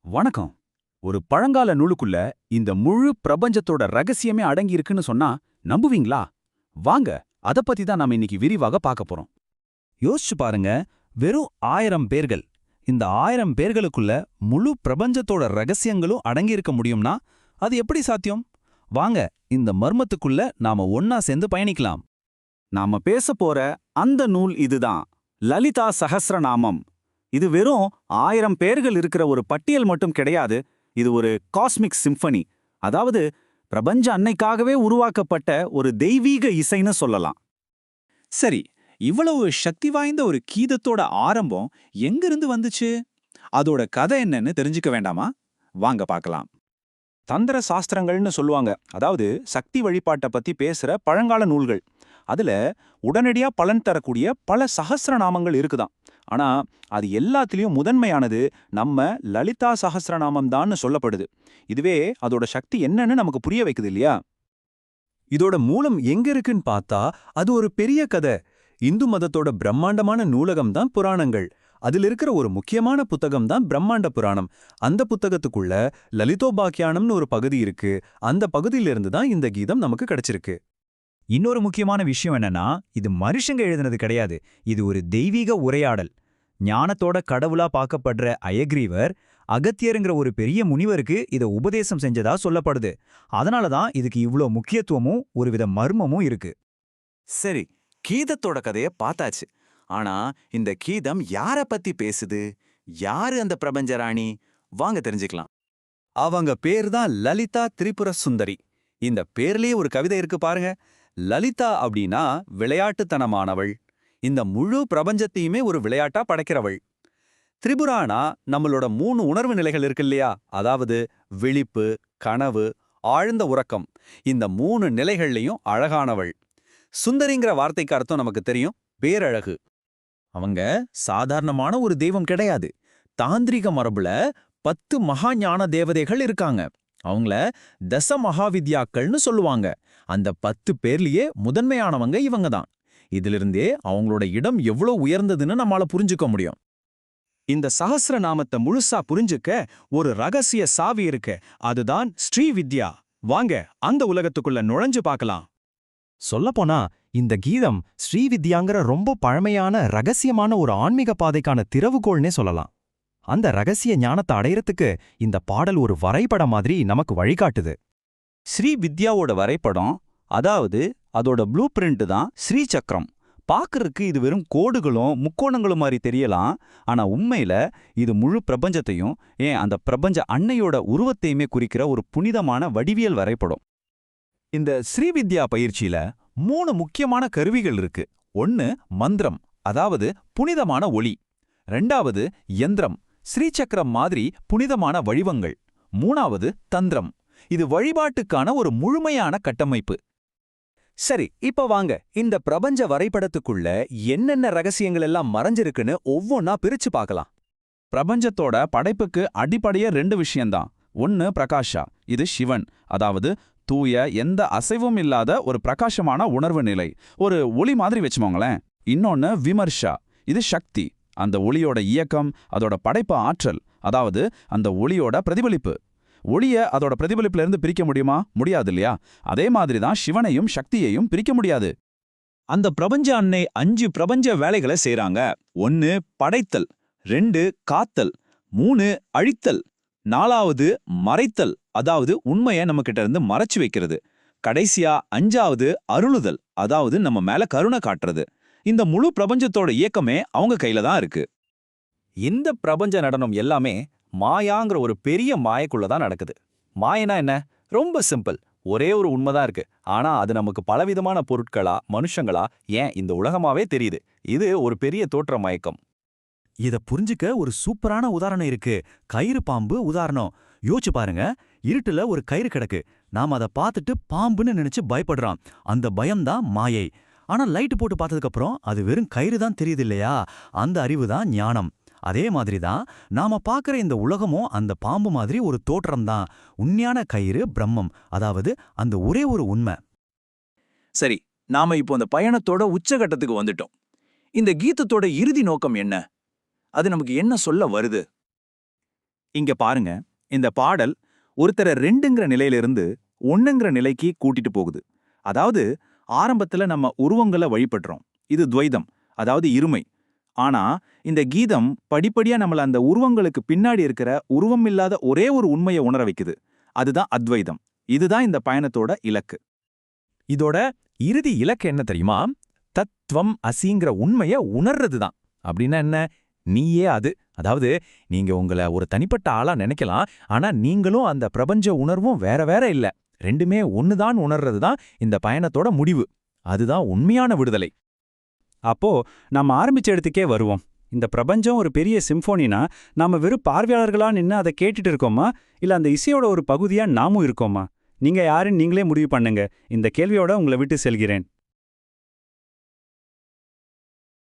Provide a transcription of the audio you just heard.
வணக்கம். ஒரு பழங்கால நூலுக்குள்ள இந்த முழு பிரபஞ்சத்தோட ரகசியமே அடங்கியிருக்குன்னு சொன்னா நம்புவீங்களா? வாங்க, அத பத்தி தான் நாம இன்னைக்கு விரிவாக பார்க்க போறோம். யோசிச்சு பாருங்க, வெறும் 1000 பேர்கள். இந்த 1000 பேர்களுக்குள்ள முழு பிரபஞ்சத்தோட ரகசியங்களும் அடங்கியிருக்க முடியும்னா அது எப்படி சாத்தியம்? வாங்க, இந்த மர்மத்துக்குள்ள நாம ஒன்னா சேர்ந்து பயணிக்கலாம். நாம பேச போற அந்த நூல் இதுதான், லலிதா சஹஸ்ரநாமம். இது வெறும் 1000 பேர்கள் இருக்கிற ஒரு பட்டியல் மட்டும் கிடையாது. இது ஒரு காஸ்மிக் சிம்பனி, அதாவது பிரபஞ்ச அன்னைக்காகவே உருவாக்கப்பட்ட ஒரு தெய்வீக இசைன்னு சொல்லலாம். சரி, இவ்வளவு சக்தி வாய்ந்த ஒரு கீதத்தோட ஆரம்பம் எங்கிருந்து வந்துச்சு? அதோட கதை என்னன்னு தெரிஞ்சுக்க வேண்டாமா? வாங்க பார்க்கலாம். தந்திர சாஸ்திரங்கள்னு சொல்லுவாங்க, அதாவது சக்தி வழிபாட்டை பத்தி பேசுற பழங்கால நூல்கள். அதுல உடனடியா பலன் தரக்கூடிய பல சஹஸ்ரநாமங்கள் இருக்குதாம். ஆனா அது எல்லாத்திலயும் முதன்மையானது நம்ம லலிதா சஹஸ்ரநாமம் தான்னு சொல்லப்படுது. இதுவே அதோட சக்தி என்னன்னு நமக்கு புரிய வைக்குது இல்லையா? இதோட மூலம் எங்க இருக்குன்னு பார்த்தா அது ஒரு பெரிய கதை. இந்து மதத்தோட பிரம்மாண்டமான நூலகம் தான் புராணங்கள். அதில் இருக்கிற ஒரு முக்கியமான புத்தகம் தான் பிரம்மாண்ட புராணம். அந்த புத்தகத்துக்குள்ள லலிதோபாக்கியானம்னு ஒரு பகுதி இருக்கு. அந்த பகுதியிலிருந்து தான் இந்த கீதம் நமக்கு கிடைச்சிருக்கு. இன்னொரு முக்கியமான விஷயம் என்னன்னா, இது மனுஷங்க எழுதினது கிடையாது. இது ஒரு தெய்வீக உரையாடல். ஞானத்தோட கடவுளா பார்க்கப்படுற அயக்ரீவர் அகத்தியருங்கிற ஒரு பெரிய முனிவருக்கு இத உபதேசம் செஞ்சதா சொல்லப்படுது. அதனால தான் இதுக்கு இவ்ளோ முக்கியத்துவமும் ஒருவித மர்மமும் இருக்கு. சரி, கீதத்தோட கதைய பார்த்தாச்சு. ஆனா இந்த கீதம் யார பத்தி பேசுது? யாரு அந்த பிரபஞ்ச ராணி? வாங்க தெரிஞ்சுக்கலாம். அவங்க பேர் தான் லலிதா திரிபுர சுந்தரி. இந்த பேர்லயே ஒரு கவிதை இருக்கு பாருங்க. லலிதா அப்படின்னா விளையாட்டுத்தனமானவள். இந்த முழு பிரபஞ்சத்தையுமே ஒரு விளையாட்டா படைக்கிறவள். திரிபுரானா நம்மளோட 3 உணர்வு நிலைகள் இருக்கு இல்லையா? அதாவது விழிப்பு, கனவு, ஆழ்ந்த உறக்கம். இந்த 3 நிலைகள்லயும் அழகானவள். சுந்தரிங்கிற வார்த்தைக்கு அர்த்தம் நமக்கு தெரியும், பேரழகு. அவங்க சாதாரணமான ஒரு தெய்வம் கிடையாது. தாந்திரிக மரபுல 10 மகா ஞான தேவதைகள் இருக்காங்க. அவங்கள தச மகாவித்யாக்கள்னு சொல்லுவாங்க. அந்த 10 பேர்லயே முதன்மையானவங்க இவங்க தான். இதிலிருந்தே அவங்களோட இடம் எவ்வளோ உயர்ந்ததுன்னு நம்மால புரிஞ்சுக்க முடியும். இந்த சஹஸ்ரநாமத்தை முழுசா புரிஞ்சுக்க ஒரு ரகசிய சாவி இருக்கு. அதுதான் ஸ்ரீவித்யா. வாங்க அந்த உலகத்துக்குள்ள நுழைஞ்சு பார்க்கலாம். சொல்லப்போனா இந்த கீதம் ஸ்ரீவித்யாங்கிற ரொம்ப பழமையான ரகசியமான ஒரு ஆன்மீக பாதைக்கான திறவுகோள்னே சொல்லலாம். அந்த ரகசிய ஞானத்தை அடையறதுக்கு இந்த பாடல் ஒரு வரைபடம் மாதிரி நமக்கு வழிகாட்டுது. ஸ்ரீவித்யாவோட வரைபடம், அதாவது அதோட ப்ளூ பிரிண்ட் தான் ஸ்ரீ சக்கரம். பார்க்கறதுக்கு இது வெறும் கோடுகளும் முக்கோணங்களும் மாதிரி தெரியலாம். ஆனா உண்மையில இது முழு பிரபஞ்சத்தையும், ஏன் அந்த பிரபஞ்ச அன்னையோட உருவத்தையுமே குறிக்கிற ஒரு புனிதமான வடிவியல் வரைபடம். இந்த ஸ்ரீவித்யா பயிற்சியில 3 முக்கியமான கருவிகள் இருக்கு. ஒன்னு மந்திரம், அதாவது புனிதமான ஒளி. 2வது யந்திரம், ஸ்ரீசக்கரம் மாதிரி புனிதமான வடிவங்கள். 3வது தந்திரம், இது வழிபாட்டுக்கான ஒரு முழுமையான கட்டமைப்பு. சரி, இப்ப வாங்க இந்த பிரபஞ்ச வரைபடத்துக்குள்ள என்னென்ன ரகசியங்கள் எல்லாம் மறைஞ்சிருக்குன்னு ஒவ்வொன்னா பிரிச்சு பார்க்கலாம். பிரபஞ்சத்தோட படைப்புக்கு அடிப்படையே 2 விஷயம்தான். ஒன்னு பிரகாஷா, இது சிவன், அதாவது தூய எந்த அசைவும் இல்லாத ஒரு பிரகாசமான உணர்வு நிலை, ஒரு ஒளி மாதிரி வச்சுமோங்களேன். இன்னொன்னு விமர்ஷா, இது சக்தி, அந்த ஒளியோட இயக்கம், அதோட படைப்பு ஆற்றல், அதாவது அந்த ஒளியோட பிரதிபலிப்பு. ஒளிய அதோட பிரதிபலிப்புல இருந்து பிரிக்க முடியுமா? முடியாது இல்லையா? அதே மாதிரி தான் சிவனையும் சக்தியையும் பிரிக்க முடியாது. அந்த பிரபஞ்ச அன்னை 5 பிரபஞ்ச வேலைகளை செய்றாங்க. 1 படைத்தல், 2 காத்தல், 3 அழித்தல், 4வது மறைத்தல், அதாவது உண்மையை நம்ம கிட்ட இருந்து மறைச்சு வைக்கிறது. கடைசியா 5வது அருளுதல், அதாவது நம்ம மேல கருணை காட்டுறது. இந்த முழு பிரபஞ்சத்தோட இயக்கமே அவங்க கையில தான் இருக்கு. இந்த பிரபஞ்ச நடனம் எல்லாமே மாயாங்கிற ஒரு பெரிய மாயக்குள்ள தான் நடக்குது. மாயனா என்ன? ரொம்ப சிம்பிள். ஒரே ஒரு உண்மைதான் இருக்கு. ஆனா அது நமக்கு பலவிதமான பொருட்களா, மனுஷங்களா, ஏன் இந்த உலகமாவே தெரியுது. இது ஒரு பெரிய தோற்ற மயக்கம். இத புரிஞ்சுக்க ஒரு சூப்பரான உதாரணம் இருக்கு. கயிறு பாம்பு உதாரணம். யோசிச்சு பாருங்க, இருட்டுல ஒரு கயிறு கிடக்கு. நாம அதை பார்த்துட்டு பாம்புன்னு நினைச்சு பயப்படுறான். அந்த பயம்தான் மாயை. ஆனா லைட் போட்டு பார்த்ததுக்கு அப்புறம் அது வெறும் கயிறு தான் தெரியுது இல்லையா? அந்த அறிவு தான் ஞானம். அதே மாதிரி தான் நாம பார்க்குற இந்த உலகமும் அந்த பாம்பு மாதிரி ஒரு தோற்றம் தான். உண்மையான கயிறு பிரம்மம், அதாவது அந்த ஒரே ஒரு உண்மை. சரி, நாம இப்போ அந்த பயணத்தோட உச்சகட்டத்துக்கு வந்துட்டோம். இந்த கீதத்தோட இறுதி நோக்கம் என்ன? அது நமக்கு என்ன சொல்ல வருது? இங்க பாருங்க, இந்த பாடல் ஒருத்தரை 2ங்கிற நிலையிலிருந்து 1ங்கிற நிலைக்கு கூட்டிட்டு போகுது. அதாவது ஆரம்பத்துல நம்ம உருவங்களை வழிபடுறோம், இது துவைதம், அதாவது இருமை. ஆனா இந்த கீதம் படிப்படியா நம்மள அந்த உருவங்களுக்கு பின்னாடி இருக்கிற உருவமில்லாத ஒரே ஒரு உண்மையை உணர வைக்குது. அதுதான் அத்வைதம். இதுதான் இந்த பயணத்தோட இலக்கு. இதோட இறுதி இலக்கு என்ன தெரியுமா? தத்துவம் அசிங்கிற உண்மைய உணர்றது தான். அப்படின்னா என்ன? நீயே அது. அதாவது நீங்க உங்களை ஒரு தனிப்பட்ட ஆளா நினைக்கலாம், ஆனா நீங்களும் அந்த பிரபஞ்ச உணர்வும் வேற வேற இல்ல. ரெண்டுமே ஒண்ணுதான் உணர்றது தான் இந்த பயணத்தோட முடிவு. அதுதான் உண்மையான விடுதலை. அப்போ நம்ம ஆரம்பிச்ச இடத்துக்கே வருவோம். இந்த பிரபஞ்சம் ஒரு பெரிய சிம்பொனினா நாம வெறும் பார்வையாளர்களா நின்னு அதை கேட்டுட்டு இருக்கோமா, இல்ல அந்த இசையோட ஒரு பகுதியா நாமும் இருக்கோமா? நீங்க யாருன்னு நீங்களே முடிவு பண்ணுங்க. இந்த கேள்வியோட உங்களை விட்டு செல்கிறேன்.